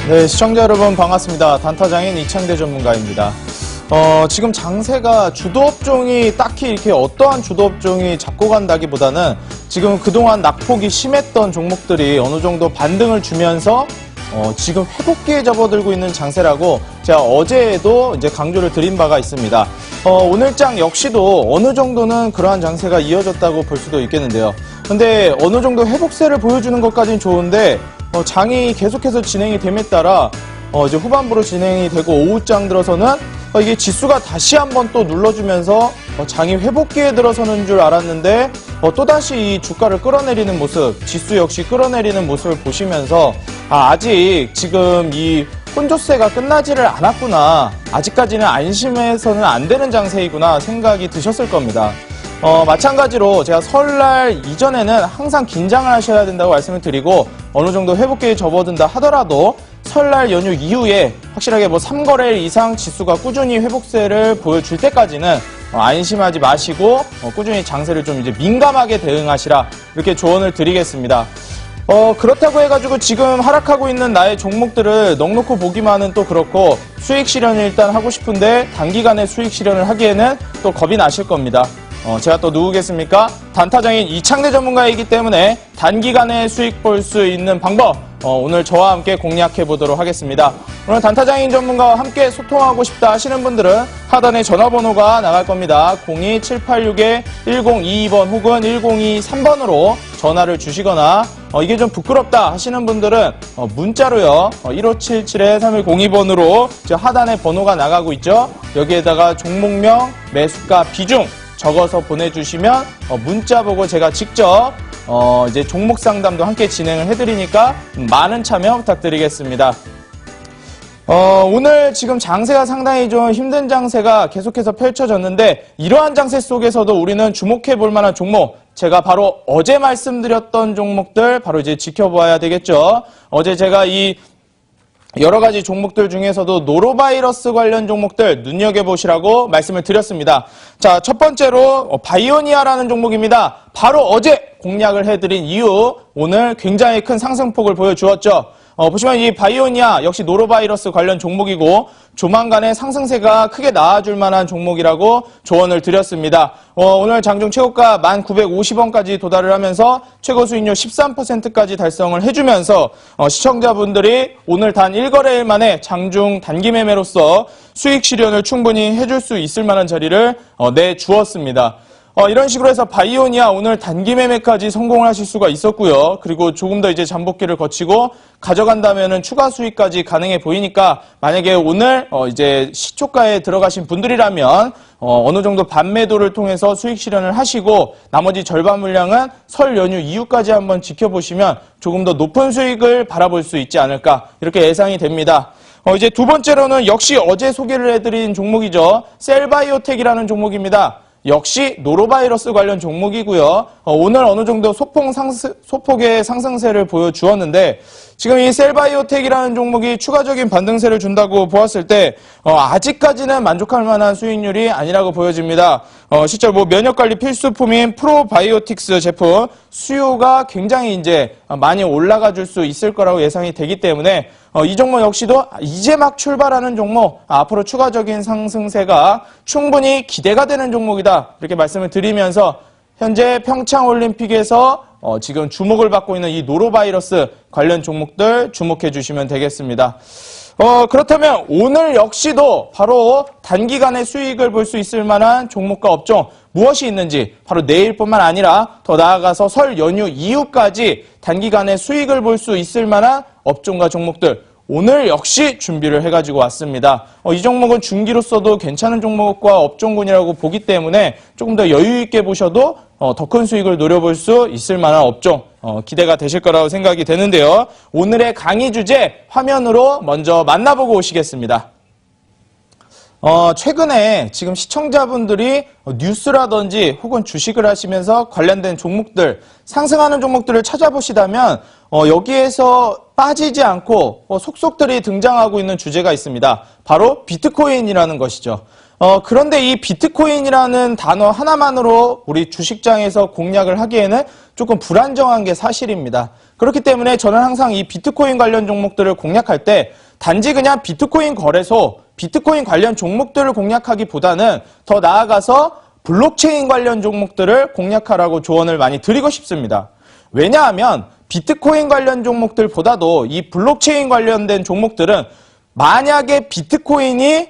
네, 시청자 여러분 반갑습니다. 단타장인 이창대 전문가입니다. 지금 장세가 주도업종이 딱히 이렇게 어떠한 주도업종이 잡고 간다기보다는 지금 그동안 낙폭이 심했던 종목들이 어느 정도 반등을 주면서 지금 회복기에 접어들고 있는 장세라고 제가 어제에도 이제 강조를 드린 바가 있습니다. 오늘장 역시도 어느 정도는 그러한 장세가 이어졌다고 볼 수도 있겠는데요. 근데 어느 정도 회복세를 보여주는 것까지는 좋은데 장이 계속해서 진행이 됨에 따라 이제 후반부로 진행이 되고 오후장 들어서는 이게 지수가 다시 한번 또 눌러주면서 장이 회복기에 들어서는 줄 알았는데 또다시 이 주가를 끌어내리는 모습, 지수 역시 끌어내리는 모습을 보시면서 아직 지금 이 혼조세가 끝나지를 않았구나, 아직까지는 안심해서는 안 되는 장세이구나 생각이 드셨을 겁니다. 마찬가지로 제가 설날 이전에는 항상 긴장을 하셔야 된다고 말씀을 드리고 어느 정도 회복기에 접어든다 하더라도 설날 연휴 이후에 확실하게 3거래일 이상 지수가 꾸준히 회복세를 보여줄 때까지는 안심하지 마시고 꾸준히 장세를 좀 이제 민감하게 대응하시라, 이렇게 조언을 드리겠습니다. 그렇다고 해가지고 지금 하락하고 있는 나의 종목들을 넉놓고 보기만은 또 그렇고 수익 실현을 일단 하고 싶은데 단기간에 수익 실현을 하기에는 또 겁이 나실 겁니다. 제가 또 누구겠습니까? 단타장인 이창대 전문가이기 때문에 단기간에 수익 볼 수 있는 방법 오늘 저와 함께 공략해 보도록 하겠습니다. 오늘 단타장인 전문가와 함께 소통하고 싶다 하시는 분들은 하단에 전화번호가 나갈 겁니다. 02786-1022번 혹은 1023번으로 전화를 주시거나 이게 좀 부끄럽다 하시는 분들은 문자로요 1577-3102번으로 하단에 번호가 나가고 있죠. 여기에다가 종목명, 매수가, 비중 적어서 보내주시면 문자 보고 제가 직접 이제 종목 상담도 함께 진행을 해드리니까 많은 참여 부탁드리겠습니다. 오늘 지금 장세가 상당히 좀 힘든 장세가 계속해서 펼쳐졌는데 이러한 장세 속에서도 우리는 주목해 볼 만한 종목, 제가 바로 어제 말씀드렸던 종목들 바로 이제 지켜봐야 되겠죠. 어제 제가 이 여러 가지 종목들 중에서도 노로바이러스 관련 종목들 눈여겨보시라고 말씀을 드렸습니다. 자, 첫 번째로 바이오니아라는 종목입니다. 바로 어제 공략을 해드린 이후 오늘 굉장히 큰 상승폭을 보여주었죠. 보시면 이 바이오니아 역시 노로바이러스 관련 종목이고 조만간에 상승세가 크게 나와줄 만한 종목이라고 조언을 드렸습니다. 오늘 장중 최고가 1950원까지 도달을 하면서 최고 수익률 13%까지 달성을 해주면서 시청자분들이 오늘 단 1거래일 만에 장중 단기 매매로서 수익 실현을 충분히 해줄 수 있을 만한 자리를 내주었습니다. 이런 식으로 해서 바이오니아 오늘 단기 매매까지 성공을 하실 수가 있었고요. 그리고 조금 더 이제 잠복기를 거치고 가져간다면은 추가 수익까지 가능해 보이니까 만약에 오늘 이제 시초가에 들어가신 분들이라면 어느 정도 반매도를 통해서 수익 실현을 하시고 나머지 절반 물량은 설 연휴 이후까지 한번 지켜보시면 조금 더 높은 수익을 바라볼 수 있지 않을까, 이렇게 예상이 됩니다. 이제 두 번째로는 역시 어제 소개를 해드린 종목이죠. 셀바이오텍이라는 종목입니다. 역시 노로바이러스 관련 종목이고요. 오늘 어느 정도 소폭의 상승세를 보여주었는데 지금 이 셀바이오텍이라는 종목이 추가적인 반등세를 준다고 보았을 때 아직까지는 만족할 만한 수익률이 아니라고 보여집니다. 실제 면역관리 필수품인 프로바이오틱스 제품 수요가 굉장히 이제 많이 올라가 줄 수 있을 거라고 예상이 되기 때문에 이 종목 역시도 이제 막 출발하는 종목, 앞으로 추가적인 상승세가 충분히 기대가 되는 종목이다, 이렇게 말씀을 드리면서 현재 평창올림픽에서 지금 주목을 받고 있는 이 노로바이러스 관련 종목들 주목해 주시면 되겠습니다. 그렇다면 오늘 역시도 바로 단기간에 수익을 볼 수 있을 만한 종목과 업종 무엇이 있는지, 바로 내일뿐만 아니라 더 나아가서 설 연휴 이후까지 단기간에 수익을 볼 수 있을 만한 업종과 종목들 오늘 역시 준비를 해가지고 왔습니다. 이 종목은 중기로서도 괜찮은 종목과 업종군이라고 보기 때문에 조금 더 여유 있게 보셔도 더 큰 수익을 노려볼 수 있을 만한 업종 기대가 되실 거라고 생각이 되는데요. 오늘의 강의 주제 화면으로 먼저 만나보고 오시겠습니다. 최근에 지금 시청자분들이 뉴스라든지 혹은 주식을 하시면서 관련된 종목들, 상승하는 종목들을 찾아보시다면 여기에서 빠지지 않고 속속들이 등장하고 있는 주제가 있습니다. 바로 비트코인이라는 것이죠. 그런데 이 비트코인이라는 단어 하나만으로 우리 주식장에서 공략을 하기에는 조금 불안정한 게 사실입니다. 그렇기 때문에 저는 항상 이 비트코인 관련 종목들을 공략할 때 단지 그냥 비트코인 거래소, 비트코인 관련 종목들을 공략하기보다는 더 나아가서 블록체인 관련 종목들을 공략하라고 조언을 많이 드리고 싶습니다. 왜냐하면 비트코인 관련 종목들보다도 이 블록체인 관련된 종목들은 만약에 비트코인이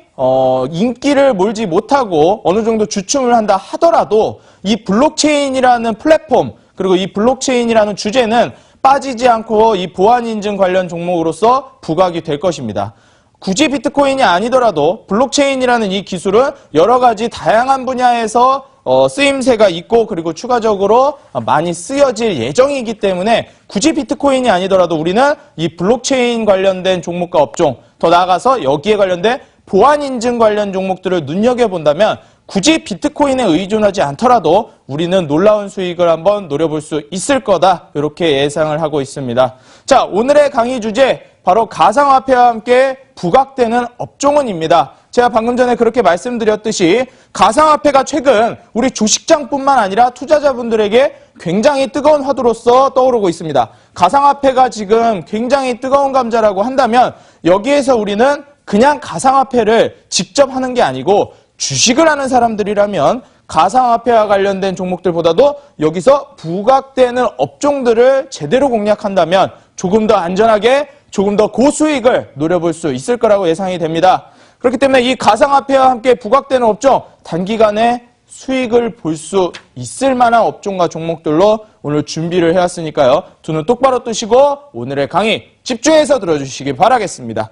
인기를 몰지 못하고 어느 정도 주춤을 한다 하더라도 이 블록체인이라는 플랫폼 그리고 이 블록체인이라는 주제는 빠지지 않고 이 보안인증 관련 종목으로서 부각이 될 것입니다. 굳이 비트코인이 아니더라도 블록체인이라는 이 기술은 여러 가지 다양한 분야에서 쓰임새가 있고 그리고 추가적으로 많이 쓰여질 예정이기 때문에 굳이 비트코인이 아니더라도 우리는 이 블록체인 관련된 종목과 업종, 더 나아가서 여기에 관련된 보안인증 관련 종목들을 눈여겨본다면 굳이 비트코인에 의존하지 않더라도 우리는 놀라운 수익을 한번 노려볼 수 있을 거다. 이렇게 예상을 하고 있습니다. 자, 오늘의 강의 주제 바로 가상화폐와 함께 부각되는 업종은입니다. 제가 방금 전에 그렇게 말씀드렸듯이 가상화폐가 최근 우리 주식장뿐만 아니라 투자자분들에게 굉장히 뜨거운 화두로서 떠오르고 있습니다. 가상화폐가 지금 굉장히 뜨거운 감자라고 한다면 여기에서 우리는 그냥 가상화폐를 직접 하는 게 아니고 주식을 하는 사람들이라면 가상화폐와 관련된 종목들보다도 여기서 부각되는 업종들을 제대로 공략한다면 조금 더 안전하게 조금 더 고수익을 노려볼 수 있을 거라고 예상이 됩니다. 그렇기 때문에 이 가상화폐와 함께 부각되는 업종 단기간에 수익을 볼 수 있을 만한 업종과 종목들로 오늘 준비를 해왔으니까요. 두 눈 똑바로 뜨시고 오늘의 강의 집중해서 들어주시기 바라겠습니다.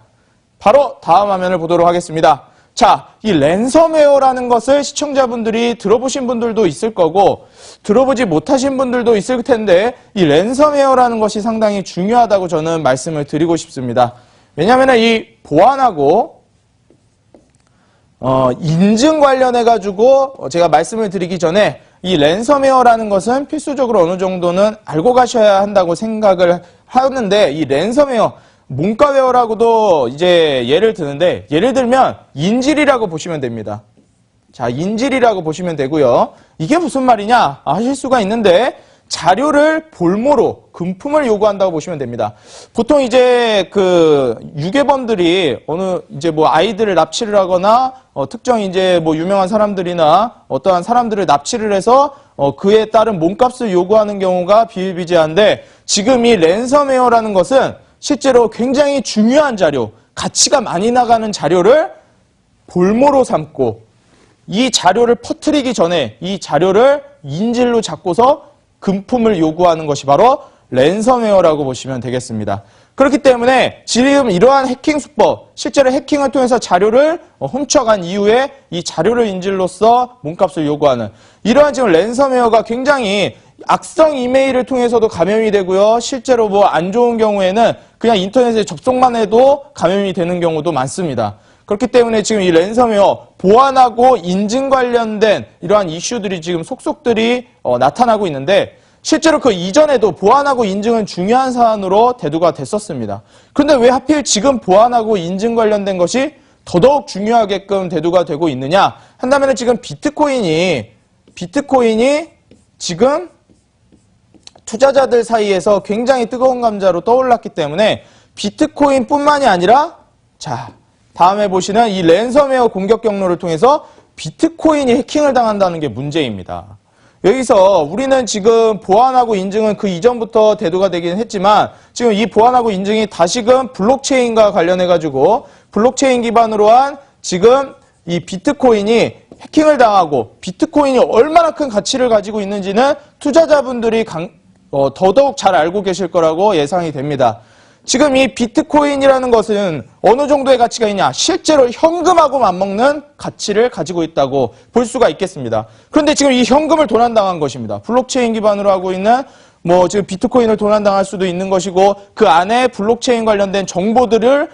바로 다음 화면을 보도록 하겠습니다. 자, 이 랜섬웨어라는 것을 시청자분들이 들어보신 분들도 있을 거고 들어보지 못하신 분들도 있을 텐데 이 랜섬웨어라는 것이 상당히 중요하다고 저는 말씀을 드리고 싶습니다. 왜냐하면 이 보안하고 인증 관련해가지고 제가 말씀을 드리기 전에 이 랜섬웨어라는 것은 필수적으로 어느 정도는 알고 가셔야 한다고 생각을 하는데 이 랜섬웨어 문과웨어라고도 이제 예를 드는데 예를 들면 인질이라고 보시면 됩니다. 자, 인질이라고 보시면 되고요. 이게 무슨 말이냐 하실 수가 있는데 자료를 볼모로 금품을 요구한다고 보시면 됩니다. 보통 이제 그 유괴범들이 어느 이제 뭐 아이들을 납치를 하거나 특정 이제 뭐 유명한 사람들이나 어떠한 사람들을 납치를 해서 그에 따른 몸값을 요구하는 경우가 비일비재한데 지금 이 랜섬웨어라는 것은 실제로 굉장히 중요한 자료, 가치가 많이 나가는 자료를 볼모로 삼고 이 자료를 퍼뜨리기 전에 이 자료를 인질로 잡고서 금품을 요구하는 것이 바로 랜섬웨어라고 보시면 되겠습니다. 그렇기 때문에 지금 이러한 해킹 수법, 실제로 해킹을 통해서 자료를 훔쳐간 이후에 이 자료를 인질로써 몸값을 요구하는 이러한 지금 랜섬웨어가 굉장히 악성 이메일을 통해서도 감염이 되고요. 실제로 뭐 안 좋은 경우에는 그냥 인터넷에 접속만 해도 감염이 되는 경우도 많습니다. 그렇기 때문에 지금 이 랜섬웨어 보안하고 인증 관련된 이러한 이슈들이 지금 속속들이 나타나고 있는데 실제로 그 이전에도 보안하고 인증은 중요한 사안으로 대두가 됐었습니다. 그런데 왜 하필 지금 보안하고 인증 관련된 것이 더더욱 중요하게끔 대두가 되고 있느냐 한다면 지금 비트코인이 지금 투자자들 사이에서 굉장히 뜨거운 감자로 떠올랐기 때문에 비트코인뿐만이 아니라 자 다음에 보시는 이 랜섬웨어 공격 경로를 통해서 비트코인이 해킹을 당한다는 게 문제입니다. 여기서 우리는 지금 보안하고 인증은 그 이전부터 대두가 되긴 했지만 지금 이 보안하고 인증이 다시금 블록체인과 관련해가지고 블록체인 기반으로 한 지금 이 비트코인이 해킹을 당하고 비트코인이 얼마나 큰 가치를 가지고 있는지는 투자자분들이 더더욱 잘 알고 계실 거라고 예상이 됩니다. 지금 이 비트코인이라는 것은 어느 정도의 가치가 있냐? 실제로 현금하고 맞먹는 가치를 가지고 있다고 볼 수가 있겠습니다. 그런데 지금 이 현금을 도난당한 것입니다. 블록체인 기반으로 하고 있는 뭐 지금 비트코인을 도난당할 수도 있는 것이고 그 안에 블록체인 관련된 정보들을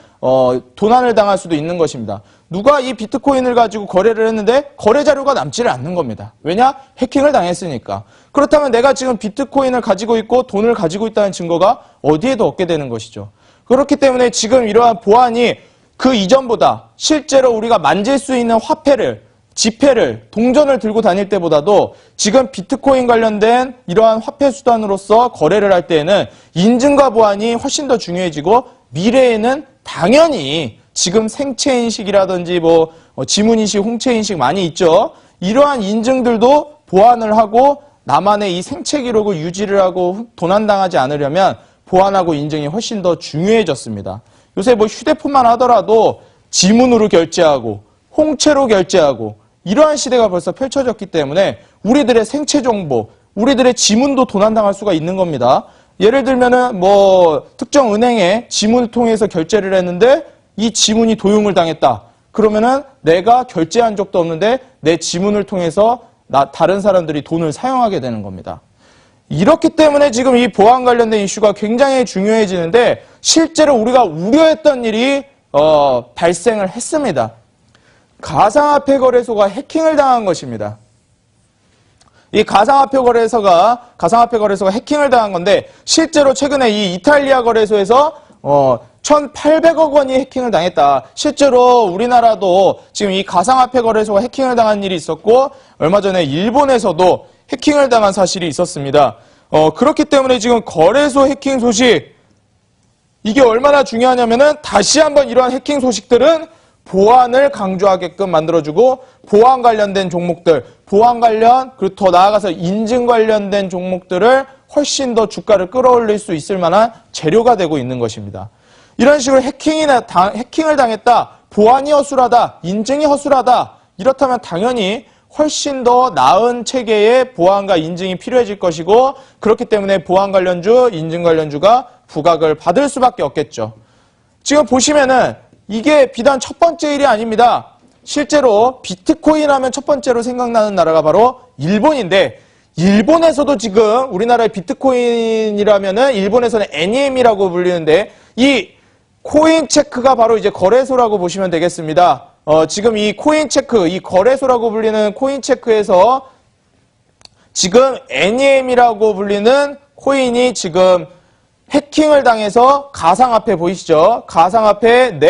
도난을 당할 수도 있는 것입니다. 누가 이 비트코인을 가지고 거래를 했는데 거래 자료가 남지를 않는 겁니다. 왜냐? 해킹을 당했으니까. 그렇다면 내가 지금 비트코인을 가지고 있고 돈을 가지고 있다는 증거가 어디에도 없게 되는 것이죠. 그렇기 때문에 지금 이러한 보안이 그 이전보다 실제로 우리가 만질 수 있는 화폐를 지폐를, 동전을 들고 다닐 때보다도 지금 비트코인 관련된 이러한 화폐 수단으로서 거래를 할 때에는 인증과 보안이 훨씬 더 중요해지고 미래에는 당연히 지금 생체인식이라든지 지문인식, 홍채인식 많이 있죠. 이러한 인증들도 보안을 하고 나만의 이 생체 기록을 유지를 하고 도난당하지 않으려면 보안하고 인증이 훨씬 더 중요해졌습니다. 요새 휴대폰만 하더라도 지문으로 결제하고 홍채로 결제하고 이러한 시대가 벌써 펼쳐졌기 때문에 우리들의 생체 정보, 우리들의 지문도 도난당할 수가 있는 겁니다. 예를 들면은 특정 은행에 지문을 통해서 결제를 했는데 이 지문이 도용을 당했다. 그러면은 내가 결제한 적도 없는데 내 지문을 통해서 다른 사람들이 돈을 사용하게 되는 겁니다. 이렇기 때문에 지금 이 보안 관련된 이슈가 굉장히 중요해지는데 실제로 우리가 우려했던 일이 발생을 했습니다. 가상화폐 거래소가 해킹을 당한 것입니다. 이 가상화폐 거래소가 해킹을 당한 건데 실제로 최근에 이 이탈리아 거래소에서 1,800억 원이 해킹을 당했다. 실제로 우리나라도 지금 이 가상화폐 거래소가 해킹을 당한 일이 있었고 얼마 전에 일본에서도 해킹을 당한 사실이 있었습니다. 그렇기 때문에 지금 거래소 해킹 소식 이게 얼마나 중요하냐면은 다시 한번 이러한 해킹 소식들은 보안을 강조하게끔 만들어주고 보안 관련된 종목들, 보안 관련 그리고 더 나아가서 인증 관련된 종목들을 훨씬 더 주가를 끌어올릴 수 있을 만한 재료가 되고 있는 것입니다. 이런 식으로 해킹을 당했다, 보안이 허술하다, 인증이 허술하다 이렇다면 당연히 훨씬 더 나은 체계의 보안과 인증이 필요해질 것이고 그렇기 때문에 보안 관련주, 인증 관련주가 부각을 받을 수밖에 없겠죠. 지금 보시면은 이게 비단 첫 번째 일이 아닙니다. 실제로 비트코인 하면 첫 번째로 생각나는 나라가 바로 일본인데 일본에서도 지금 우리나라의 비트코인이라면은 일본에서는 NEM이라고 불리는데 이 코인체크가 바로 이제 거래소라고 보시면 되겠습니다. 지금 이 코인체크, 이 거래소라고 불리는 코인체크에서 지금 NEM이라고 불리는 코인이 지금 해킹을 당해서 가상화폐 보이시죠? 가상화폐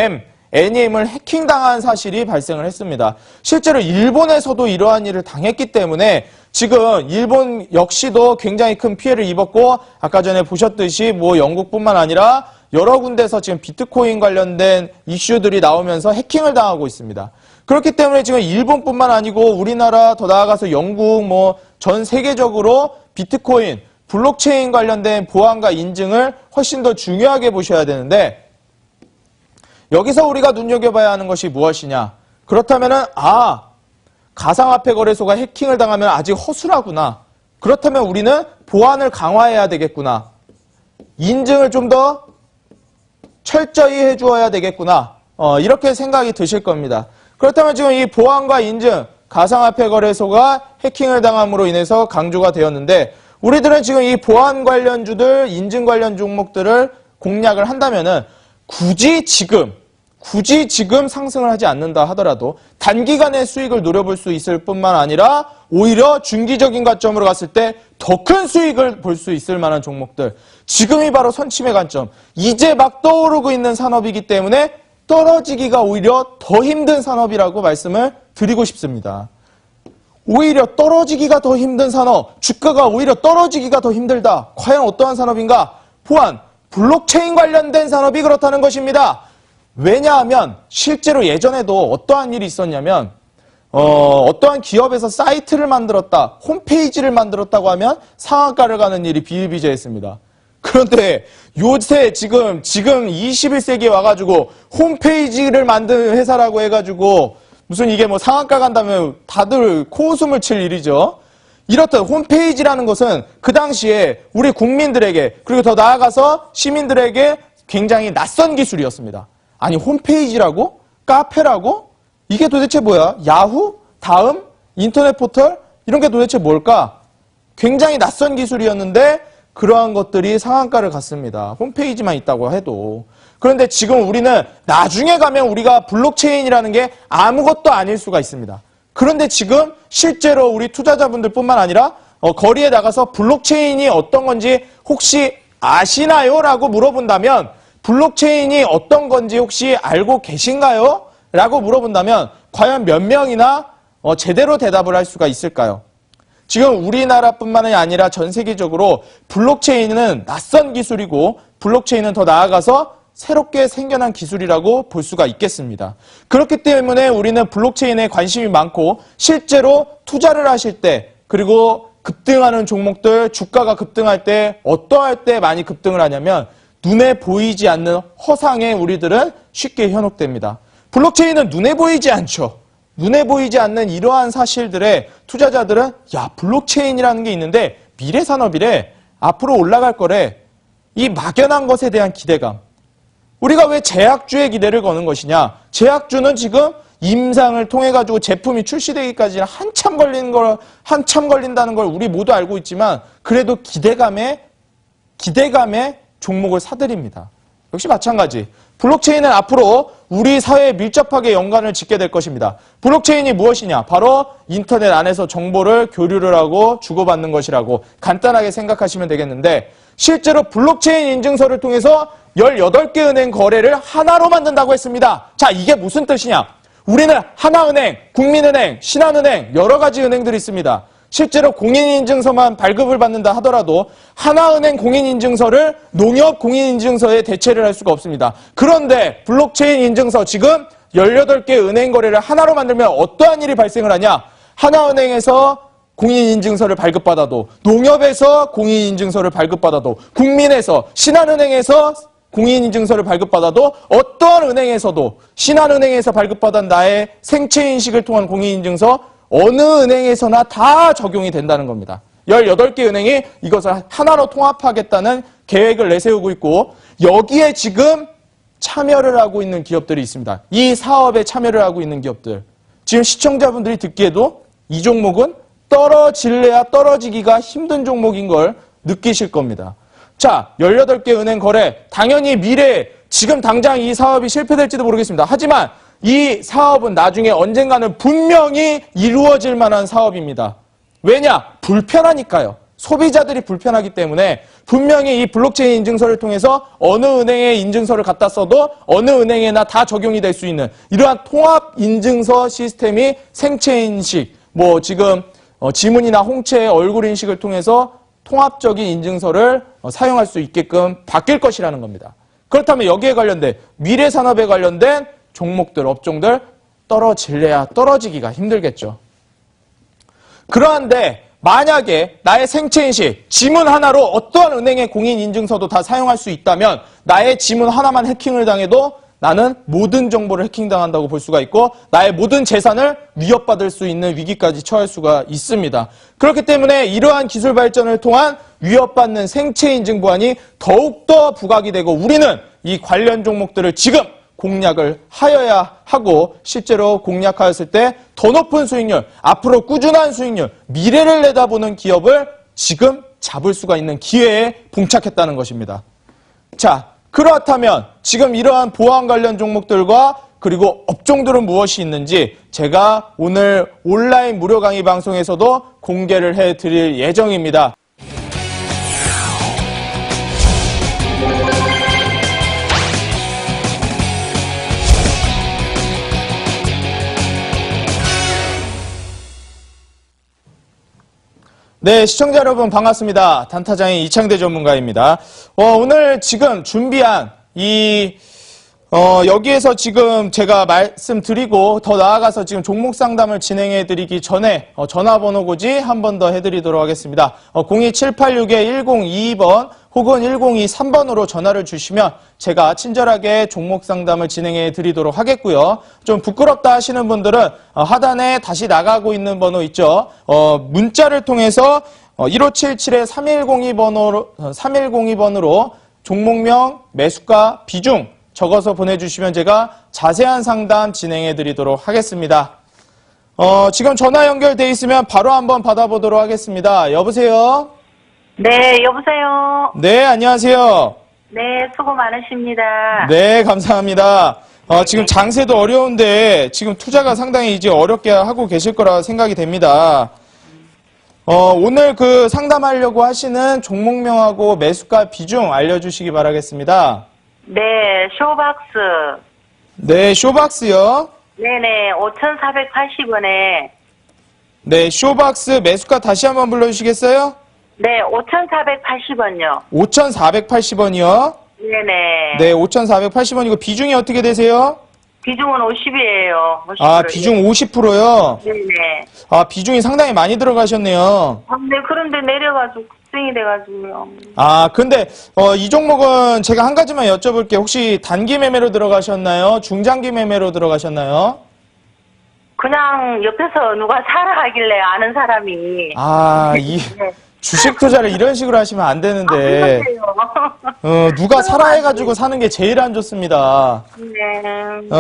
NEM을 해킹당한 사실이 발생을 했습니다. 실제로 일본에서도 이러한 일을 당했기 때문에 지금 일본 역시도 굉장히 큰 피해를 입었고 아까 전에 보셨듯이 영국뿐만 아니라 여러 군데서 지금 비트코인 관련된 이슈들이 나오면서 해킹을 당하고 있습니다. 그렇기 때문에 지금 일본뿐만 아니고 우리나라 더 나아가서 영국 전 세계적으로 비트코인, 블록체인 관련된 보안과 인증을 훨씬 더 중요하게 보셔야 되는데 여기서 우리가 눈여겨봐야 하는 것이 무엇이냐. 그렇다면은 가상화폐 거래소가 해킹을 당하면 아직 허술하구나. 그렇다면 우리는 보안을 강화해야 되겠구나. 인증을 좀 더 철저히 해주어야 되겠구나. 이렇게 생각이 드실 겁니다. 그렇다면 지금 이 보안과 인증, 가상화폐 거래소가 해킹을 당함으로 인해서 강조가 되었는데 우리들은 지금 이 보안 관련주들, 인증 관련 종목들을 공략을 한다면은 굳이 지금 상승을 하지 않는다 하더라도 단기간의 수익을 노려볼 수 있을 뿐만 아니라 오히려 중기적인 관점으로 갔을 때 더 큰 수익을 볼 수 있을 만한 종목들. 지금이 바로 선침의 관점. 이제 막 떠오르고 있는 산업이기 때문에 떨어지기가 오히려 더 힘든 산업이라고 말씀을 드리고 싶습니다. 오히려 떨어지기가 더 힘든 산업, 주가가 오히려 떨어지기가 더 힘들다. 과연 어떠한 산업인가? 보안, 블록체인 관련된 산업이 그렇다는 것입니다. 왜냐하면 실제로 예전에도 어떠한 일이 있었냐면 어떠한 기업에서 사이트를 만들었다, 홈페이지를 만들었다고 하면 상한가를 가는 일이 비일비재했습니다. 그런데 요새 지금 21세기에 와가지고 홈페이지를 만드는 회사라고 해가지고 무슨 이게 상한가 간다면 다들 코웃음을 칠 일이죠. 이렇듯 홈페이지라는 것은 그 당시에 우리 국민들에게 그리고 더 나아가서 시민들에게 굉장히 낯선 기술이었습니다. 아니 홈페이지라고? 카페라고? 이게 도대체 뭐야? 야후? 다음? 인터넷 포털? 이런 게 도대체 뭘까? 굉장히 낯선 기술이었는데 그러한 것들이 상한가를 갔습니다. 홈페이지만 있다고 해도. 그런데 지금 우리는 나중에 가면 우리가 블록체인이라는 게 아무것도 아닐 수가 있습니다. 그런데 지금 실제로 우리 투자자분들 뿐만 아니라 거리에 나가서 블록체인이 어떤 건지 혹시 아시나요? 라고 물어본다면 블록체인이 어떤 건지 혹시 알고 계신가요? 라고 물어본다면 과연 몇 명이나 제대로 대답을 할 수가 있을까요? 지금 우리나라뿐만이 아니라 전 세계적으로 블록체인은 낯선 기술이고 블록체인은 더 나아가서 새롭게 생겨난 기술이라고 볼 수가 있겠습니다. 그렇기 때문에 우리는 블록체인에 관심이 많고 실제로 투자를 하실 때 그리고 급등하는 종목들 주가가 급등할 때 어떠할 때 많이 급등을 하냐면 눈에 보이지 않는 허상에 우리들은 쉽게 현혹됩니다. 블록체인은 눈에 보이지 않죠. 눈에 보이지 않는 이러한 사실들에 투자자들은 야 블록체인이라는 게 있는데 미래 산업이래 앞으로 올라갈 거래 이 막연한 것에 대한 기대감 우리가 왜 제약주에 기대를 거는 것이냐 제약주는 지금 임상을 통해 가지고 제품이 출시되기까지는 한참 걸린다는 걸 우리 모두 알고 있지만 그래도 기대감에 종목을 사들입니다. 역시 마찬가지. 블록체인은 앞으로 우리 사회에 밀접하게 연관을 짓게 될 것입니다. 블록체인이 무엇이냐? 바로 인터넷 안에서 정보를 교류를 하고 주고받는 것이라고 간단하게 생각하시면 되겠는데 실제로 블록체인 인증서를 통해서 18개 은행 거래를 하나로 만든다고 했습니다. 자, 이게 무슨 뜻이냐? 우리는 하나은행, 국민은행, 신한은행 여러 가지 은행들이 있습니다. 실제로 공인인증서만 발급을 받는다 하더라도 하나은행 공인인증서를 농협 공인인증서에 대체를 할 수가 없습니다. 그런데 블록체인 인증서 지금 18개 은행 거래를 하나로 만들면 어떠한 일이 발생을 하냐? 하나은행에서 공인인증서를 발급받아도 농협에서 공인인증서를 발급받아도 국민에서 신한은행에서 공인인증서를 발급받아도 어떠한 은행에서도 신한은행에서 발급받은 나의 생체인식을 통한 공인인증서 어느 은행에서나 다 적용이 된다는 겁니다. 18개 은행이 이것을 하나로 통합하겠다는 계획을 내세우고 있고 여기에 지금 참여를 하고 있는 기업들이 있습니다. 이 사업에 참여를 하고 있는 기업들. 지금 시청자분들이 듣기에도 이 종목은 떨어질래야 떨어지기가 힘든 종목인 걸 느끼실 겁니다. 자, 18개 은행 거래. 당연히 미래에 지금 당장 이 사업이 실패될지도 모르겠습니다. 하지만 이 사업은 나중에 언젠가는 분명히 이루어질 만한 사업입니다. 왜냐? 불편하니까요. 소비자들이 불편하기 때문에 분명히 이 블록체인 인증서를 통해서 어느 은행에 인증서를 갖다 써도 어느 은행에나 다 적용이 될 수 있는 이러한 통합 인증서 시스템이 생체 인식, 지금 지문이나 홍채의 얼굴 인식을 통해서 통합적인 인증서를 사용할 수 있게끔 바뀔 것이라는 겁니다. 그렇다면 여기에 관련된 미래 산업에 관련된 종목들, 업종들 떨어질래야 떨어지기가 힘들겠죠. 그러한데 만약에 나의 생체인식, 지문 하나로 어떠한 은행의 공인인증서도 다 사용할 수 있다면 나의 지문 하나만 해킹을 당해도 나는 모든 정보를 해킹당한다고 볼 수가 있고 나의 모든 재산을 위협받을 수 있는 위기까지 처할 수가 있습니다. 그렇기 때문에 이러한 기술 발전을 통한 위협받는 생체인증 보안이 더욱더 부각이 되고 우리는 이 관련 종목들을 지금 공략을 하여야 하고 실제로 공략하였을 때 더 높은 수익률, 앞으로 꾸준한 수익률, 미래를 내다보는 기업을 지금 잡을 수가 있는 기회에 봉착했다는 것입니다. 자, 그렇다면 지금 이러한 보안 관련 종목들과 그리고 업종들은 무엇이 있는지 제가 오늘 온라인 무료 강의 방송에서도 공개를 해드릴 예정입니다. 네, 시청자 여러분 반갑습니다. 단타장의 이창대 전문가입니다. 오늘 지금 준비한 여기에서 지금 제가 말씀드리고 더 나아가서 지금 종목 상담을 진행해 드리기 전에 전화번호 고지 한 번 더 해드리도록 하겠습니다. 02786-1022번 혹은 1023번으로 전화를 주시면 제가 친절하게 종목 상담을 진행해 드리도록 하겠고요. 좀 부끄럽다 하시는 분들은 하단에 다시 나가고 있는 번호 있죠. 문자를 통해서 1577-3102번으로 종목명, 매수가, 비중 적어서 보내주시면 제가 자세한 상담 진행해 드리도록 하겠습니다. 지금 전화 연결돼 있으면 바로 한번 받아보도록 하겠습니다. 여보세요? 네, 여보세요? 네, 안녕하세요. 네, 수고 많으십니다. 네, 감사합니다. 지금 장세도 어려운데 지금 투자가 상당히 이제 어렵게 하고 계실 거라 생각이 됩니다. 오늘 그 상담하려고 하시는 종목명하고 매수가 비중 알려주시기 바라겠습니다. 네, 쇼박스. 네, 쇼박스요. 네네, 5,480원에 네, 쇼박스 매수가 다시 한번 불러주시겠어요? 네, 5,480원요. 5,480원이요. 네네. 네, 5,480원이고 비중이 어떻게 되세요? 비중은 50이에요. 50%. 아, 비중 50%요? 네네. 아, 비중이 상당히 많이 들어가셨네요. 네, 그런데 내려가지고 급등이 돼가지고요. 아, 근데 이 종목은 제가 한 가지만 여쭤볼게요. 혹시 단기 매매로 들어가셨나요? 중장기 매매로 들어가셨나요? 그냥 옆에서 누가 사라 하길래 아는 사람이. 아, 이 네. 주식 투자를 이런 식으로 하시면 안 되는데. 누가 사라 해가지고 사는 게 제일 안 좋습니다. 네.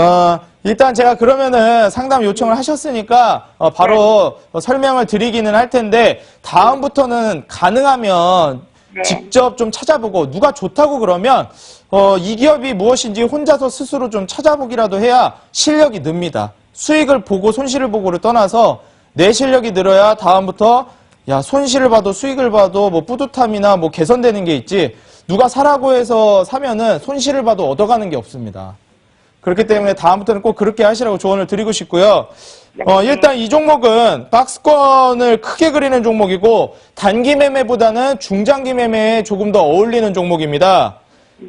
일단 제가 그러면은 상담 요청을 하셨으니까 바로 설명을 드리기는 할 텐데 다음부터는 가능하면 네. 직접 좀 찾아보고 누가 좋다고 그러면 이 기업이 무엇인지 혼자서 스스로 좀 찾아보기라도 해야 실력이 늡니다. 수익을 보고 손실을 보고를 떠나서 내 실력이 늘어야 다음부터 야, 손실을 봐도 수익을 봐도 뭐 뿌듯함이나 뭐 개선되는 게 있지 누가 사라고 해서 사면은 손실을 봐도 얻어가는 게 없습니다. 그렇기 때문에 다음부터는 꼭 그렇게 하시라고 조언을 드리고 싶고요. 일단 이 종목은 박스권을 크게 그리는 종목이고 단기 매매보다는 중장기 매매에 조금 더 어울리는 종목입니다.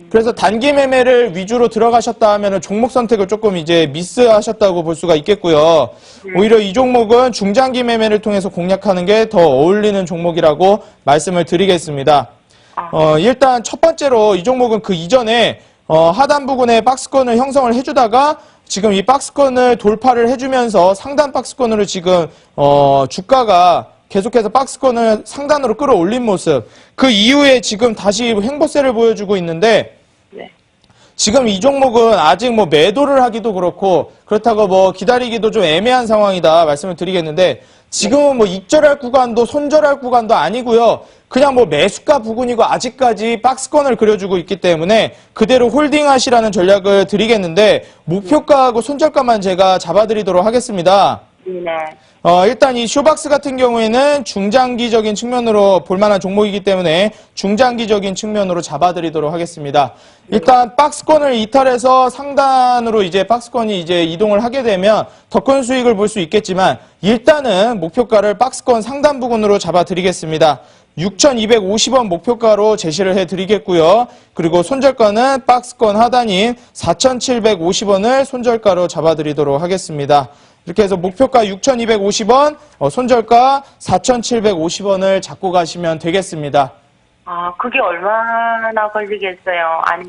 그래서 단기 매매를 위주로 들어가셨다 하면은 종목 선택을 조금 이제 미스하셨다고 볼 수가 있겠고요. 오히려 이 종목은 중장기 매매를 통해서 공략하는 게 더 어울리는 종목이라고 말씀을 드리겠습니다. 일단 첫 번째로 이 종목은 그 이전에 하단 부분에 박스권을 형성을 해주다가 지금 이 박스권을 돌파를 해주면서 상단 박스권으로 지금 주가가 계속해서 박스권을 상단으로 끌어올린 모습. 그 이후에 지금 다시 횡보세를 보여주고 있는데 네. 지금 이 종목은 아직 뭐 매도를 하기도 그렇고 그렇다고 뭐 기다리기도 좀 애매한 상황이다 말씀을 드리겠는데 지금은 뭐 입절할 구간도 손절할 구간도 아니고요. 그냥 뭐 매수가 부근이고 아직까지 박스권을 그려주고 있기 때문에 그대로 홀딩하시라는 전략을 드리겠는데 목표가하고 손절가만 제가 잡아드리도록 하겠습니다. 네. 일단 이 쇼박스 같은 경우에는 중장기적인 측면으로 볼만한 종목이기 때문에 중장기적인 측면으로 잡아드리도록 하겠습니다. 일단 박스권을 이탈해서 상단으로 이제 박스권이 이제 이동을 하게 되면 더 큰 수익을 볼 수 있겠지만 일단은 목표가를 박스권 상단 부근으로 잡아드리겠습니다. 6,250원 목표가로 제시를 해드리겠고요. 그리고 손절가는 박스권 하단인 4,750원을 손절가로 잡아드리도록 하겠습니다. 이렇게 해서 목표가 6,250원, 손절가 4,750원을 잡고 가시면 되겠습니다. 아, 그게 얼마나 걸리겠어요? 아니.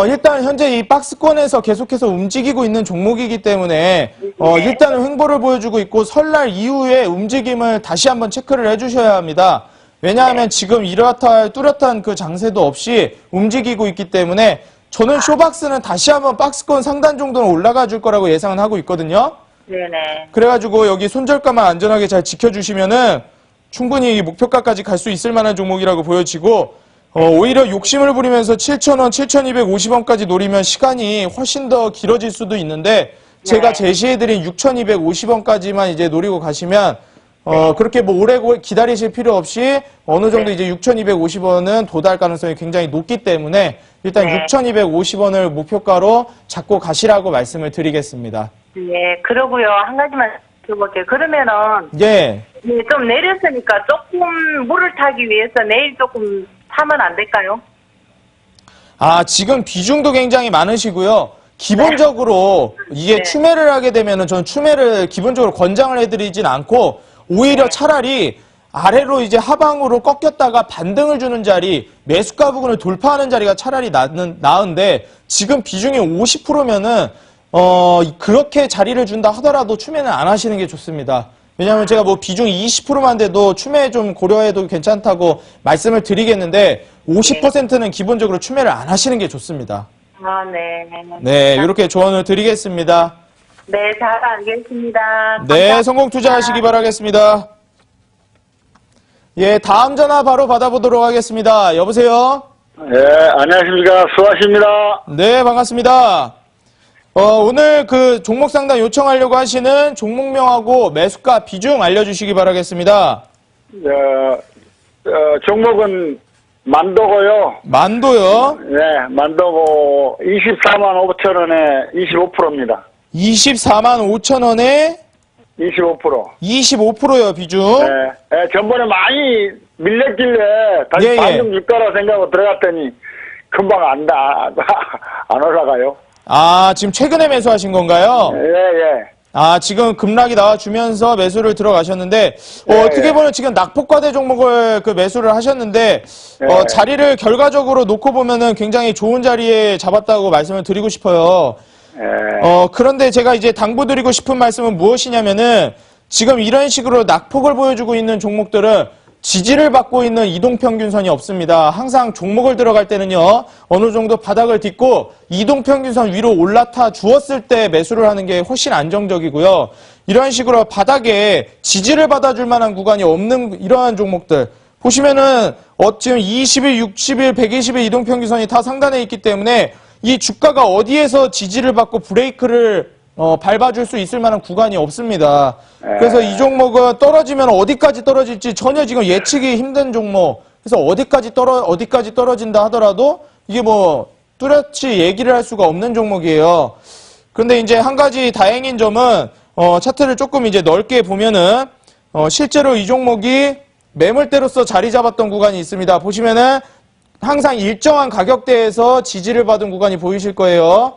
일단 현재 이 박스권에서 계속해서 움직이고 있는 종목이기 때문에 일단은 횡보를 보여주고 있고 설날 이후에 움직임을 다시 한번 체크를 해주셔야 합니다. 왜냐하면 지금 이렇다 뚜렷한 그 장세도 없이 움직이고 있기 때문에 저는 쇼박스는 다시 한번 박스권 상단 정도는 올라가 줄 거라고 예상은 하고 있거든요. 네네. 그래가지고 여기 손절가만 안전하게 잘 지켜주시면은 충분히 이 목표가까지 갈 수 있을 만한 종목이라고 보여지고 오히려 욕심을 부리면서 7,000원, 7,250원까지 노리면 시간이 훨씬 더 길어질 수도 있는데 제가 제시해드린 6,250원까지만 이제 노리고 가시면 그렇게 뭐 오래 기다리실 필요 없이 어느 정도 이제 6,250원은 도달 가능성이 굉장히 높기 때문에 일단 6,250원을 목표가로 잡고 가시라고 말씀을 드리겠습니다. 네, 그러고요. 한 가지만 여쭤볼게요. 그러면은 예. 네, 좀 내렸으니까 조금 물을 타기 위해서 내일 조금 사면 안 될까요? 아, 지금 비중도 굉장히 많으시고요. 기본적으로 이게 추매를 하게 되면은 전 추매를 기본적으로 권장을 해드리진 않고 오히려 차라리 아래로 이제 하방으로 꺾였다가 반등을 주는 자리, 매수가 부분을 돌파하는 자리가 차라리 나은데 지금 비중이 50%면은 그렇게 자리를 준다 하더라도 추매는 안 하시는 게 좋습니다. 왜냐하면 제가 뭐 비중이 20%만 돼도 추매 좀 고려해도 괜찮다고 말씀을 드리겠는데 50%는 기본적으로 추매를 안 하시는 게 좋습니다. 아, 네. 네, 이렇게 조언을 드리겠습니다. 네, 잘 알겠습니다. 네, 감사합니다. 성공 투자하시기 바라겠습니다. 예, 다음 전화 바로 받아보도록 하겠습니다. 여보세요? 예, 안녕하십니까. 수고하십니다. 네, 반갑습니다. 오늘 그 종목 상담 요청하려고 하시는 종목명하고 매수가 비중 알려주시기 바라겠습니다. 종목은 만도고요. 만도요? 네, 만도고 24만 5천 원에 25%입니다. 24만 5천 원에 25%. 25%요, 비중. 예, 전번에 많이 밀렸길래 다시 예, 예. 반등 줄까라 생각하고 들어갔더니 금방 안 올라가요. 아, 지금 최근에 매수하신 건가요? 예, 예. 아, 지금 급락이 나와주면서 매수를 들어가셨는데, 예, 어떻게 예. 보면 지금 낙폭과대 종목을 그 매수를 하셨는데, 예. 자리를 결과적으로 놓고 보면은 굉장히 좋은 자리에 잡았다고 말씀을 드리고 싶어요. 예. 그런데 제가 이제 당부드리고 싶은 말씀은 무엇이냐면은, 지금 이런 식으로 낙폭을 보여주고 있는 종목들은 지지를 받고 있는 이동평균선이 없습니다. 항상 종목을 들어갈 때는요, 어느 정도 바닥을 딛고 이동평균선 위로 올라타 주었을 때 매수를 하는 게 훨씬 안정적이고요. 이런 식으로 바닥에 지지를 받아줄 만한 구간이 없는 이러한 종목들. 보시면은, 지금 20일, 60일, 120일 이동평균선이 다 상단에 있기 때문에 이 주가가 어디에서 지지를 받고 브레이크를 밟아줄 수 있을 만한 구간이 없습니다. 그래서 이 종목은 떨어지면 어디까지 떨어질지 전혀 지금 예측이 힘든 종목. 그래서 어디까지 떨어진다 하더라도 이게 뭐 뚜렷이 얘기를 할 수가 없는 종목이에요. 그런데 이제 한 가지 다행인 점은 차트를 조금 이제 넓게 보면은 실제로 이 종목이 매물대로서 자리 잡았던 구간이 있습니다. 보시면은 항상 일정한 가격대에서 지지를 받은 구간이 보이실 거예요.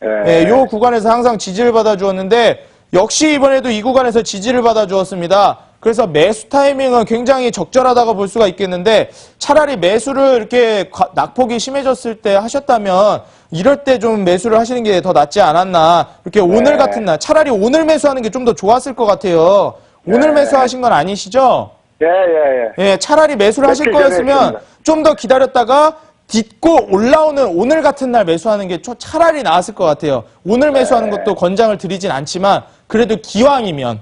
네, 요 구간에서 항상 지지를 받아 주었는데 역시 이번에도 이 구간에서 지지를 받아 주었습니다. 그래서 매수 타이밍은 굉장히 적절하다고 볼 수가 있겠는데 차라리 매수를 이렇게 낙폭이 심해졌을 때 하셨다면 이럴 때 좀 매수를 하시는 게 더 낫지 않았나. 이렇게 오늘 같은 날 차라리 오늘 매수하는 게 좀 더 좋았을 것 같아요. 오늘 매수하신 건 아니시죠? 예, 예, 예. 예, 차라리 매수를 하실 며칠 전에 거였으면 했습니다. 좀 더 기다렸다가 딛고 올라오는 오늘 같은 날 매수하는 게 차라리 나았을 것 같아요. 오늘 매수하는 것도 권장을 드리진 않지만 그래도 기왕이면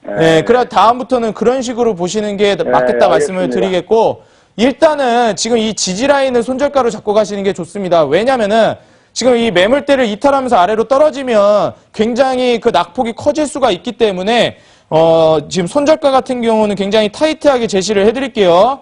그래 다음부터는 그런 식으로 보시는 게 맞겠다 말씀을 알겠습니다. 드리겠고 일단은 지금 이 지지 라인을 손절가로 잡고 가시는 게 좋습니다. 왜냐면은 지금 이 매물대를 이탈하면서 아래로 떨어지면 굉장히 그 낙폭이 커질 수가 있기 때문에 지금 손절가 같은 경우는 굉장히 타이트하게 제시를 해드릴게요.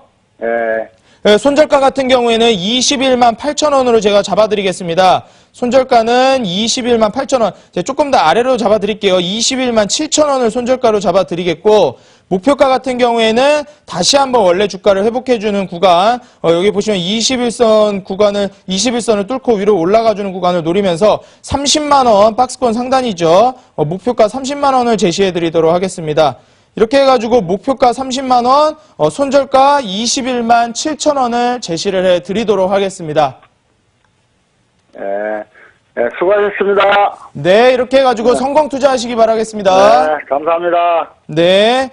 손절가 같은 경우에는 21만 8천 원으로 제가 잡아드리겠습니다. 손절가는 21만 8천 원. 제가 조금 더 아래로 잡아드릴게요. 21만 7천 원을 손절가로 잡아드리겠고 목표가 같은 경우에는 다시 한번 원래 주가를 회복해주는 구간 여기 보시면 21선 구간을 21선을 뚫고 위로 올라가주는 구간을 노리면서 30만 원 박스권 상단이죠. 목표가 30만 원을 제시해드리도록 하겠습니다. 이렇게 해가지고 목표가 30만 원, 손절가 21만 7천 원을 제시를 해드리도록 하겠습니다. 수고하셨습니다. 네, 이렇게 해가지고 성공 투자하시기 바라겠습니다. 네, 감사합니다. 네.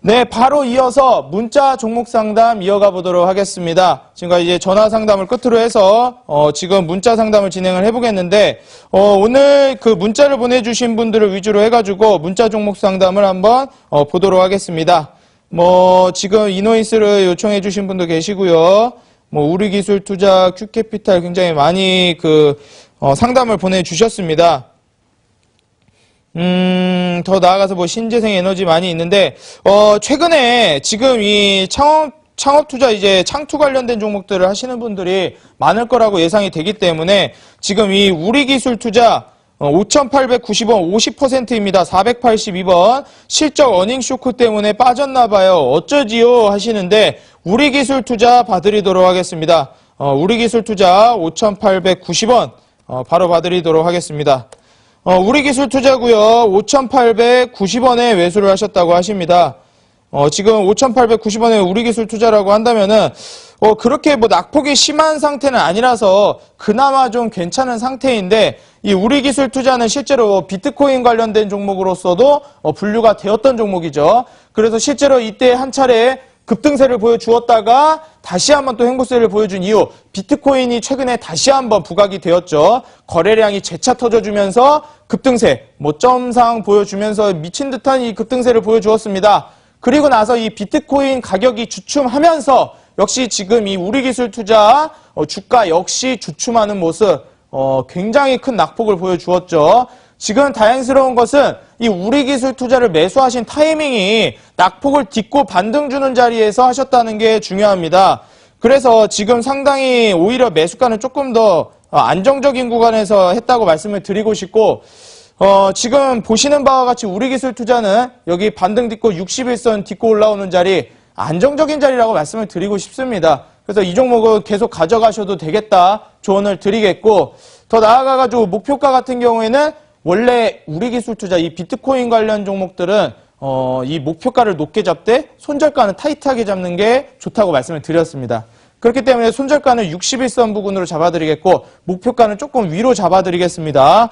네, 바로 이어서 문자 종목 상담 이어가 보도록 하겠습니다. 지금까지 이제 전화 상담을 끝으로 해서 지금 문자 상담을 진행을 해보겠는데 오늘 그 문자를 보내주신 분들을 위주로 해가지고 문자 종목 상담을 한번 보도록 하겠습니다. 지금 이노이스를 요청해주신 분도 계시고요. 우리기술투자, 큐캐피탈 굉장히 많이 상담을 보내주셨습니다. 더 나아가서 신재생 에너지 많이 있는데, 최근에 지금 이 창업투자 이제 창투 관련된 종목들을 하시는 분들이 많을 거라고 예상이 되기 때문에 지금 이 우리기술투자 5,890원 50%입니다. 482번. 실적 어닝 쇼크 때문에 빠졌나봐요. 어쩌지요? 하시는데, 우리기술투자 봐드리도록 하겠습니다. 우리기술투자 5,890원, 바로 봐드리도록 하겠습니다. 우리기술투자고요. 5,890원에 매수를 하셨다고 하십니다. 지금 5,890원에 우리기술투자라고 한다면은 그렇게 낙폭이 심한 상태는 아니라서 그나마 좀 괜찮은 상태인데 이 우리기술투자는 실제로 비트코인 관련된 종목으로서도 분류가 되었던 종목이죠. 그래서 실제로 이때 한 차례 급등세를 보여주었다가 다시 한번 또 횡보세를 보여준 이후 비트코인이 최근에 다시 한번 부각이 되었죠. 거래량이 재차 터져주면서 급등세, 점상 보여주면서 미친 듯한 이 급등세를 보여주었습니다. 그리고 나서 이 비트코인 가격이 주춤하면서 역시 지금 이 우리기술투자 주가 역시 주춤하는 모습 굉장히 큰 낙폭을 보여주었죠. 지금 다행스러운 것은 이 우리기술투자를 매수하신 타이밍이 낙폭을 딛고 반등 주는 자리에서 하셨다는 게 중요합니다. 그래서 지금 상당히 오히려 매수가는 조금 더 안정적인 구간에서 했다고 말씀을 드리고 싶고 지금 보시는 바와 같이 우리기술투자는 여기 반등 딛고 61선 딛고 올라오는 자리 안정적인 자리라고 말씀을 드리고 싶습니다. 그래서 이 종목을 계속 가져가셔도 되겠다 조언을 드리겠고, 더 나아가가지고 목표가 같은 경우에는 원래 우리기술투자 이 비트코인 관련 종목들은 이 목표가를 높게 잡되 손절가는 타이트하게 잡는 게 좋다고 말씀을 드렸습니다. 그렇기 때문에 손절가는 61선 부근으로 잡아드리겠고 목표가는 조금 위로 잡아드리겠습니다.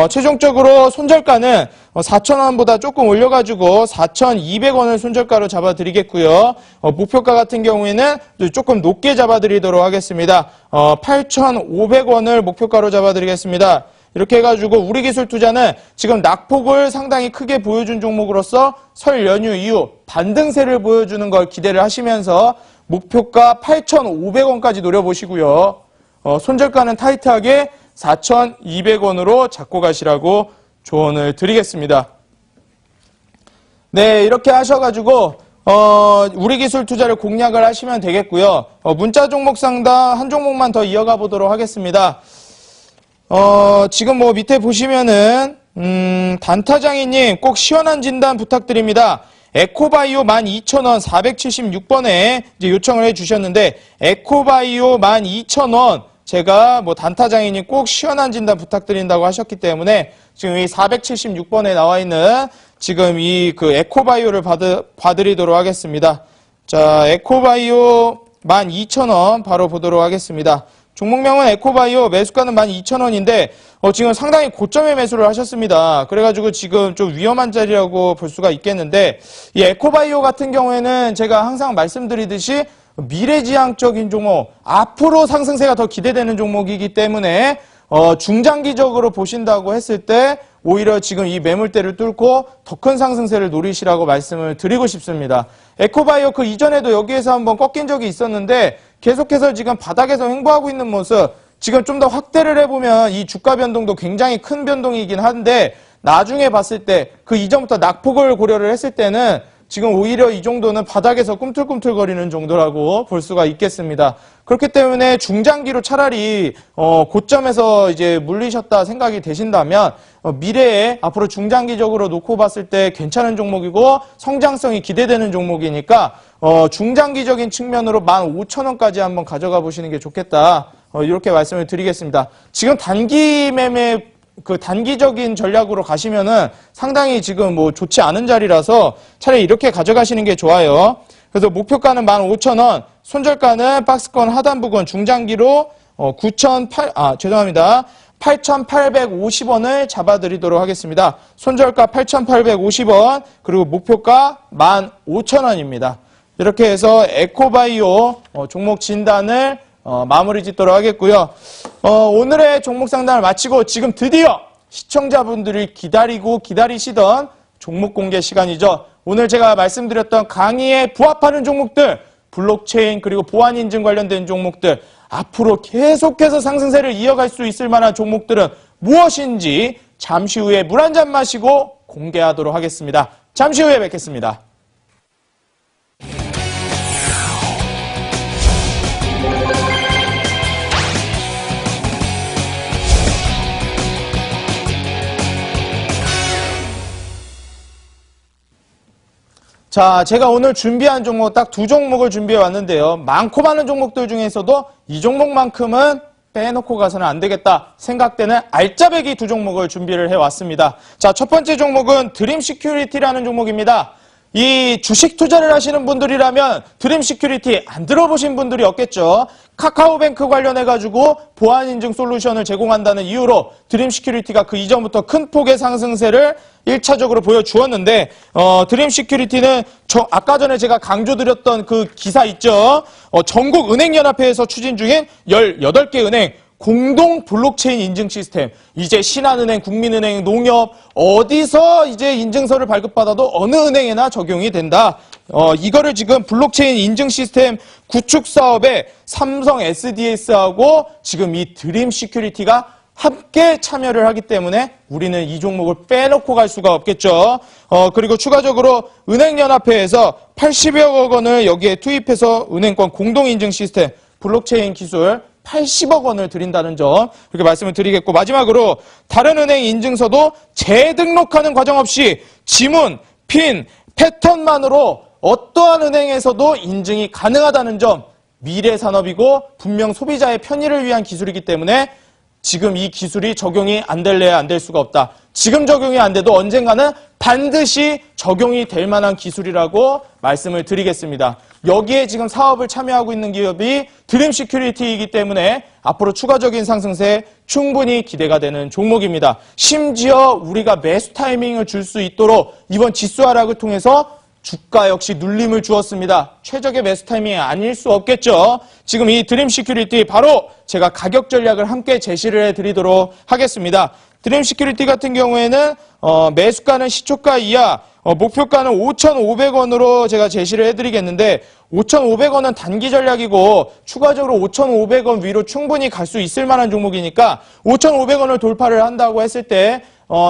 최종적으로 손절가는 4,000원보다 조금 올려가지고 4,200원을 손절가로 잡아드리겠고요. 목표가 같은 경우에는 조금 높게 잡아드리도록 하겠습니다. 8,500원을 목표가로 잡아드리겠습니다. 이렇게 해가지고 우리기술투자는 지금 낙폭을 상당히 크게 보여준 종목으로서 설 연휴 이후 반등세를 보여주는 걸 기대를 하시면서 목표가 8,500원까지 노려보시고요. 손절가는 타이트하게 4,200원으로 잡고 가시라고 조언을 드리겠습니다. 네, 이렇게 하셔가지고 우리기술투자를 공략을 하시면 되겠고요. 문자 종목 상담 한 종목만 더 이어가 보도록 하겠습니다. 지금 뭐 밑에 보시면은 단타장이님 꼭 시원한 진단 부탁드립니다. 에코바이오 12,000원 476번에 이제 요청을 해주셨는데, 에코바이오 12,000원 제가 뭐 단타장이님 꼭 시원한 진단 부탁드린다고 하셨기 때문에 지금 이 476번에 나와 있는 지금 이 그 에코바이오를 봐드리도록 하겠습니다. 자, 에코바이오 12,000원 바로 보도록 하겠습니다. 종목명은 에코바이오, 매수가는 12,000원인데 지금 상당히 고점에 매수를 하셨습니다. 그래가지고 지금 좀 위험한 자리라고 볼 수가 있겠는데, 이 에코바이오 같은 경우에는 제가 항상 말씀드리듯이 미래지향적인 종목, 앞으로 상승세가 더 기대되는 종목이기 때문에 중장기적으로 보신다고 했을 때 오히려 지금 이 매물대를 뚫고 더 큰 상승세를 노리시라고 말씀을 드리고 싶습니다. 에코바이오 그 이전에도 여기에서 한번 꺾인 적이 있었는데 계속해서 지금 바닥에서 횡보하고 있는 모습, 지금 좀 더 확대를 해보면 이 주가 변동도 굉장히 큰 변동이긴 한데 나중에 봤을 때 그 이전부터 낙폭을 고려를 했을 때는 지금 오히려 이 정도는 바닥에서 꿈틀꿈틀거리는 정도라고 볼 수가 있겠습니다. 그렇기 때문에 중장기로 차라리 고점에서 이제 물리셨다 생각이 되신다면 미래에 앞으로 중장기적으로 놓고 봤을 때 괜찮은 종목이고 성장성이 기대되는 종목이니까 중장기적인 측면으로 15,000원까지 한번 가져가 보시는 게 좋겠다. 이렇게 말씀을 드리겠습니다. 지금 단기 매매 그 단기적인 전략으로 가시면은 상당히 지금 뭐 좋지 않은 자리라서 차라리 이렇게 가져가시는 게 좋아요. 그래서 목표가는 15,000원, 손절가는 박스권 하단 부근 중장기로 8,850원을 잡아드리도록 하겠습니다. 손절가 8,850원, 그리고 목표가 15,000원입니다. 이렇게 해서 에코바이오 종목 진단을 마무리 짓도록 하겠고요. 오늘의 종목 상담을 마치고 지금 드디어 시청자분들이 기다리시던 종목 공개 시간이죠. 오늘 제가 말씀드렸던 강의에 부합하는 종목들, 블록체인 그리고 보안 인증 관련된 종목들, 앞으로 계속해서 상승세를 이어갈 수 있을 만한 종목들은 무엇인지 잠시 후에 물 한 잔 마시고 공개하도록 하겠습니다. 잠시 후에 뵙겠습니다. 자, 제가 오늘 준비한 종목 딱 두 종목을 준비해 왔는데요. 많고 많은 종목들 중에서도 이 종목만큼은 빼놓고 가서는 안 되겠다 생각되는 알짜배기 두 종목을 준비를 해왔습니다. 자, 첫 번째 종목은 드림시큐리티라는 종목입니다. 이 주식 투자를 하시는 분들이라면 드림시큐리티 안 들어보신 분들이 없겠죠. 카카오뱅크 관련해가지고 보안인증 솔루션을 제공한다는 이유로 드림시큐리티가 그 이전부터 큰 폭의 상승세를 1차적으로 보여주었는데, 드림시큐리티는 아까 전에 제가 강조드렸던 그 기사 있죠. 전국은행연합회에서 추진 중인 18개 은행 공동 블록체인 인증 시스템. 이제 신한은행, 국민은행, 농협 어디서 이제 인증서를 발급받아도 어느 은행에나 적용이 된다. 이거를 지금 블록체인 인증 시스템 구축 사업에 삼성 SDS하고 지금 이 드림시큐리티가 함께 참여를 하기 때문에 우리는 이 종목을 빼놓고 갈 수가 없겠죠. 그리고 추가적으로 은행연합회에서 80여 억 원을 여기에 투입해서 은행권 공동인증 시스템 블록체인 기술 80억 원을 드린다는 점 그렇게 말씀을 드리겠고, 마지막으로 다른 은행 인증서도 재등록하는 과정 없이 지문, 핀, 패턴만으로 어떠한 은행에서도 인증이 가능하다는 점, 미래 산업이고 분명 소비자의 편의를 위한 기술이기 때문에 지금 이 기술이 적용이 안 될래야 안 될 수가 없다. 지금 적용이 안 돼도 언젠가는 반드시 적용이 될 만한 기술이라고 말씀을 드리겠습니다. 여기에 지금 사업을 참여하고 있는 기업이 드림 시큐리티이기 때문에 앞으로 추가적인 상승세 충분히 기대가 되는 종목입니다. 심지어 우리가 매수 타이밍을 줄 수 있도록 이번 지수 하락을 통해서 주가 역시 눌림을 주었습니다. 최적의 매수 타이밍이 아닐 수 없겠죠. 지금 이 드림 시큐리티 바로 제가 가격 전략을 함께 제시를 해드리도록 하겠습니다. 드림 시큐리티 같은 경우에는 매수가는 시초가 이하, 목표가는 5,500원으로 제가 제시를 해드리겠는데 5,500원은 단기 전략이고 추가적으로 5,500원 위로 충분히 갈 수 있을 만한 종목이니까 5,500원을 돌파를 한다고 했을 때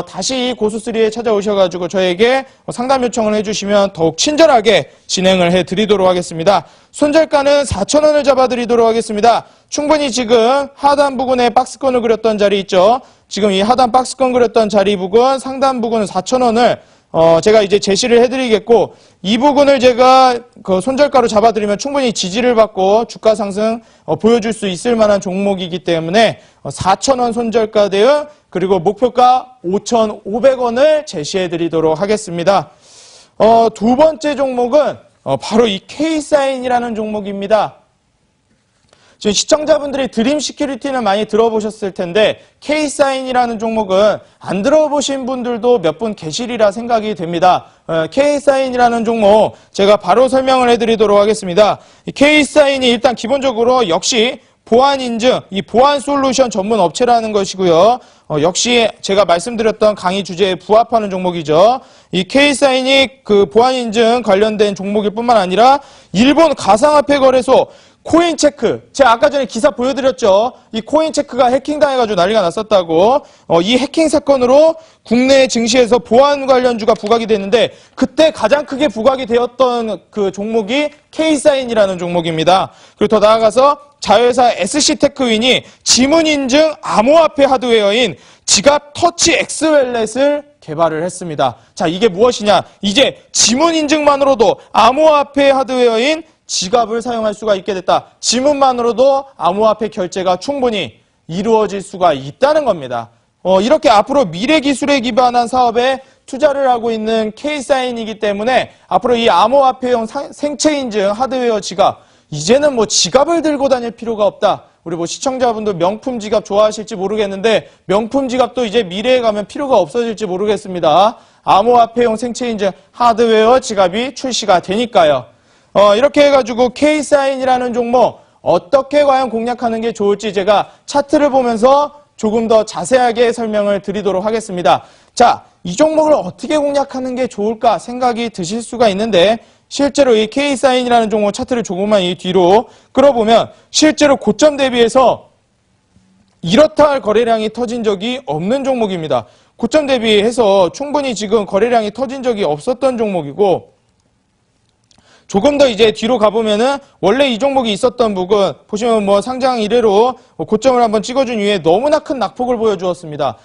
다시 고수3에 찾아오셔가지고 저에게 상담 요청을 해주시면 더욱 친절하게 진행을 해드리도록 하겠습니다. 손절가는 4,000원을 잡아드리도록 하겠습니다. 충분히 지금 하단 부근에 박스권을 그렸던 자리 있죠. 지금 이 하단 박스권 그렸던 자리 부근, 상단 부근 4,000원을 제가 이제 제시를 해드리겠고, 이 부분을 제가 그 손절가로 잡아드리면 충분히 지지를 받고 주가 상승 보여줄 수 있을 만한 종목이기 때문에 4,000원 손절가 대응, 그리고 목표가 5,500원을 제시해드리도록 하겠습니다. 두 번째 종목은 바로 이 K사인이라는 종목입니다. 지금 시청자분들이 드림 시큐리티는 많이 들어보셨을 텐데 K사인이라는 종목은 안 들어보신 분들도 몇 분 계시리라 생각이 됩니다. K사인이라는 종목 제가 바로 설명을 해드리도록 하겠습니다. K사인이 일단 기본적으로 역시 보안 인증, 이 보안 솔루션 전문 업체라는 것이고요. 역시 제가 말씀드렸던 강의 주제에 부합하는 종목이죠. 이 K사인이 그 보안 인증 관련된 종목일 뿐만 아니라 일본 가상화폐 거래소 코인체크, 제가 아까 전에 기사 보여드렸죠. 이 코인체크가 해킹당해가지고 난리가 났었다고. 이 해킹 사건으로 국내 증시에서 보안 관련주가 부각이 됐는데 그때 가장 크게 부각이 되었던 그 종목이 K사인이라는 종목입니다. 그리고 더 나아가서 자회사 SC테크윈이 지문 인증 암호화폐 하드웨어인 지갑 터치 X웰렛을 개발을 했습니다. 자, 이게 무엇이냐? 이제 지문 인증만으로도 암호화폐 하드웨어인 지갑을 사용할 수가 있게 됐다. 지문만으로도 암호화폐 결제가 충분히 이루어질 수가 있다는 겁니다. 이렇게 앞으로 미래 기술에 기반한 사업에 투자를 하고 있는 K사인이기 때문에 앞으로 이 암호화폐용 생체 인증 하드웨어 지갑, 이제는 뭐 지갑을 들고 다닐 필요가 없다. 우리 뭐 시청자분들 명품 지갑 좋아하실지 모르겠는데 명품 지갑도 이제 미래에 가면 필요가 없어질지 모르겠습니다. 암호화폐용 생체 인증 하드웨어 지갑이 출시가 되니까요. 이렇게 해가지고 K사인이라는 종목 어떻게 과연 공략하는 게 좋을지 제가 차트를 보면서 조금 더 자세하게 설명을 드리도록 하겠습니다. 자, 이 종목을 어떻게 공략하는 게 좋을까 생각이 드실 수가 있는데 실제로 이 K사인이라는 종목 차트를 조금만 이 뒤로 끌어보면 실제로 고점 대비해서 이렇다 할 거래량이 터진 적이 없는 종목입니다. 고점 대비해서 충분히 지금 거래량이 터진 적이 없었던 종목이고 조금 더 이제 뒤로 가보면은 원래 이 종목이 있었던 부분 보시면 뭐 상장 이래로 고점을 한번 찍어준 이후에 너무나 큰 낙폭을 보여주었습니다.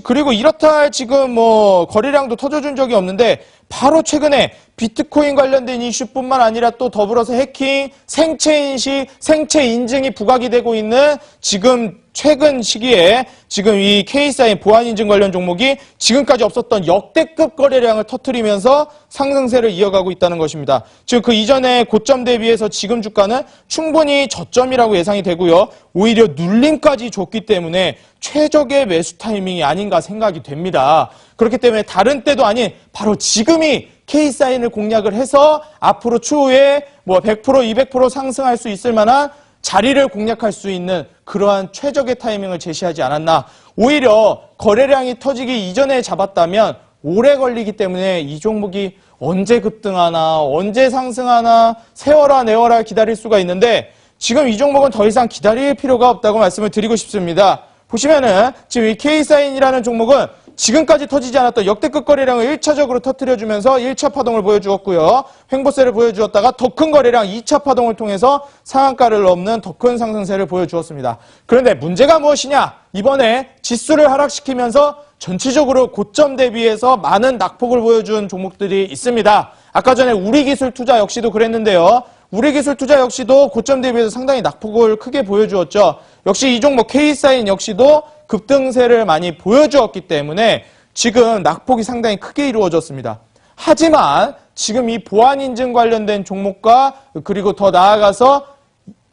그리고 이렇다 할 지금 뭐 거래량도 터져준 적이 없는데 바로 최근에 비트코인 관련된 이슈뿐만 아니라 또 더불어서 해킹, 생체 인식, 생체 인증이 부각이 되고 있는 지금 최근 시기에 지금 이 K사인 보안 인증 관련 종목이 지금까지 없었던 역대급 거래량을 터뜨리면서 상승세를 이어가고 있다는 것입니다. 즉 그 이전에 고점 대비해서 지금 주가는 충분히 저점이라고 예상이 되고요. 오히려 눌림까지 줬기 때문에 최적의 매수 타이밍이 아닌가 생각이 됩니다. 그렇기 때문에 다른 때도 아닌 바로 지금이 K사인을 공략을 해서 앞으로 추후에 뭐 100%, 200% 상승할 수 있을 만한 자리를 공략할 수 있는 그러한 최적의 타이밍을 제시하지 않았나. 오히려 거래량이 터지기 이전에 잡았다면 오래 걸리기 때문에 이 종목이 언제 급등하나 언제 상승하나 세워라 내워라 기다릴 수가 있는데 지금 이 종목은 더 이상 기다릴 필요가 없다고 말씀을 드리고 싶습니다. 보시면은 지금 이 K사인이라는 종목은 지금까지 터지지 않았던 역대급 거래량을 1차적으로 터뜨려주면서 1차 파동을 보여주었고요. 횡보세를 보여주었다가 더 큰 거래량 2차 파동을 통해서 상한가를 넘는 더 큰 상승세를 보여주었습니다. 그런데 문제가 무엇이냐? 이번에 지수를 하락시키면서 전체적으로 고점 대비해서 많은 낙폭을 보여준 종목들이 있습니다. 아까 전에 우리기술투자 역시도 그랬는데요. 우리기술투자 역시도 고점 대비해서 상당히 낙폭을 크게 보여주었죠. 역시 이 종목 K사인 역시도 급등세를 많이 보여주었기 때문에 지금 낙폭이 상당히 크게 이루어졌습니다. 하지만 지금 이 보안인증 관련된 종목과 그리고 더 나아가서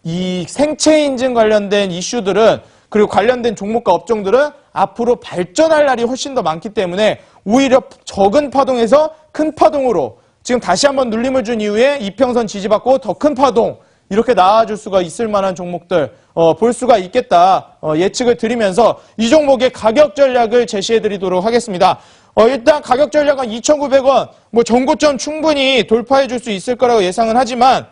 이 생체인증 관련된 이슈들은 그리고 관련된 종목과 업종들은 앞으로 발전할 날이 훨씬 더 많기 때문에 오히려 적은 파동에서 큰 파동으로 지금 다시 한번 눌림을 준 이후에 이평선 지지받고 더 큰 파동 이렇게 나아줄 수가 있을 만한 종목들 볼 수가 있겠다 예측을 드리면서 이 종목의 가격 전략을 제시해 드리도록 하겠습니다. 일단 가격 전략은 2,900원 뭐 전고점 충분히 돌파해 줄 수 있을 거라고 예상은 하지만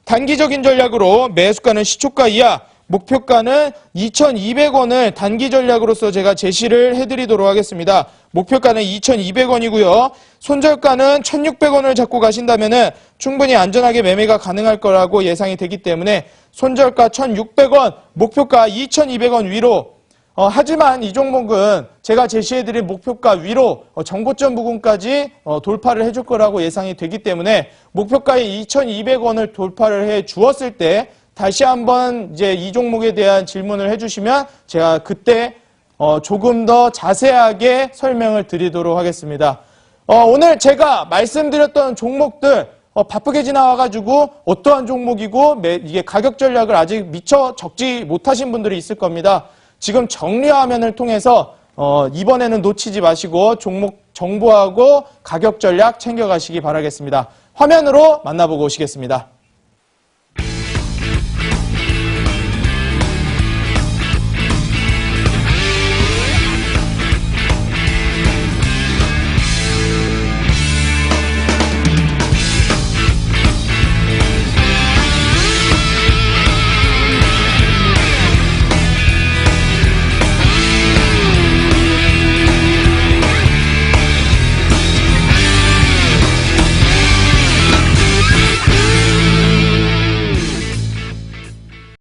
단기적인 전략으로 매수가는 시초가 이하 목표가는 2,200원을 단기 전략으로서 제가 제시를 해드리도록 하겠습니다. 목표가는 2,200원이고요. 손절가는 1,600원을 잡고 가신다면 충분히 안전하게 매매가 가능할 거라고 예상이 되기 때문에 손절가 1,600원, 목표가 2,200원 위로 하지만 이 종목은 제가 제시해드린 목표가 위로 정고점 부근까지 돌파를 해줄 거라고 예상이 되기 때문에 목표가의 2,200원을 돌파를 해 주었을 때 다시 한번 이제 이 종목에 대한 질문을 해주시면 제가 그때 조금 더 자세하게 설명을 드리도록 하겠습니다. 오늘 제가 말씀드렸던 종목들 바쁘게 지나와가지고 어떠한 종목이고 이게 가격 전략을 아직 미처 적지 못하신 분들이 있을 겁니다. 지금 정리화면을 통해서 이번에는 놓치지 마시고 종목 정보하고 가격 전략 챙겨가시기 바라겠습니다. 화면으로 만나보고 오시겠습니다.